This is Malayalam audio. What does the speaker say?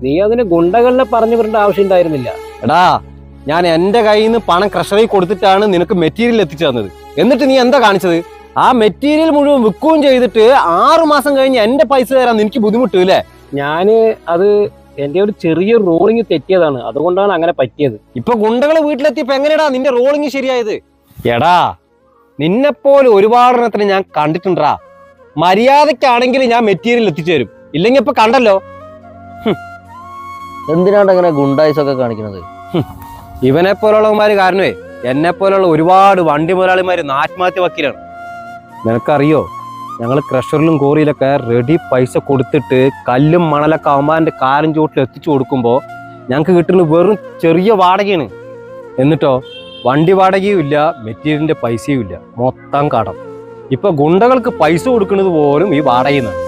നീ അതിന് ഗുണ്ടകളിനെ പറഞ്ഞു വിടേണ്ട ആവശ്യം ഉണ്ടായിരുന്നില്ല. എടാ, ഞാൻ എന്റെ കയ്യിൽ നിന്ന് പണം ക്രഷറിൽ കൊടുത്തിട്ടാണ് നിനക്ക് മെറ്റീരിയൽ എത്തിച്ചു തന്നത്. എന്നിട്ട് നീ എന്താ കാണിച്ചത്? ആ മെറ്റീരിയൽ മുഴുവൻ വിൽക്കുകയും ചെയ്തിട്ട് 6 മാസം കഴിഞ്ഞ് എന്റെ പൈസ തരാൻ നിനക്ക് ബുദ്ധിമുട്ടില്ലേ? അത് എന്റെ ഒരു ചെറിയ റോളിങ് തെറ്റിയതാണ്, അതുകൊണ്ടാണ് അങ്ങനെ പറ്റിയത്. ഇപ്പൊ ഗുണ്ടകള് വീട്ടിലെത്തിയപ്പോ എങ്ങനെയാടാ നിന്റെ റോളിങ് ശരിയായത്? എടാ, നിന്നെപ്പോലെ ഒരുപാടെണ്ണത്തിന് ഞാൻ കണ്ടിട്ടുണ്ടാ. മര്യാദക്കാണെങ്കിൽ ഞാൻ മെറ്റീരിയൽ എത്തിച്ചു തരും, ഇല്ലെങ്കിൽ ഇപ്പൊ കണ്ടല്ലോ. എന്തിനാണ് അങ്ങനെ ഗുണ്ടായിസൊക്കെ കാണിക്കുന്നത്? ഇവനെ പോലുള്ളവന്മാര് കാരണമേ എന്നെ പോലുള്ള ഒരുപാട് വണ്ടി മുതലാളിമാര് ആത്മഹത്യ വക്കീലാണ്. നിനക്കറിയോ, ഞങ്ങൾ ക്രഷറിലും കോറിയിലൊക്കെ റെഡി പൈസ കൊടുത്തിട്ട് കല്ലും മണലൊക്കെ അവന്മാരുടെ കാലും ചോട്ടിൽ എത്തിച്ചു കൊടുക്കുമ്പോൾ ഞങ്ങൾക്ക് കിട്ടുന്നത് വെറും ചെറിയ വാടകയാണ്. എന്നിട്ടോ വണ്ടി വാടകയും ഇല്ല, മെറ്റീരിയലിന്റെ പൈസയും ഇല്ല, മൊത്തം കടം. ഇപ്പൊ ഗുണ്ടകൾക്ക് പൈസ കൊടുക്കുന്നത് പോലും ഈ വാടകയിൽ നിന്നാണ്.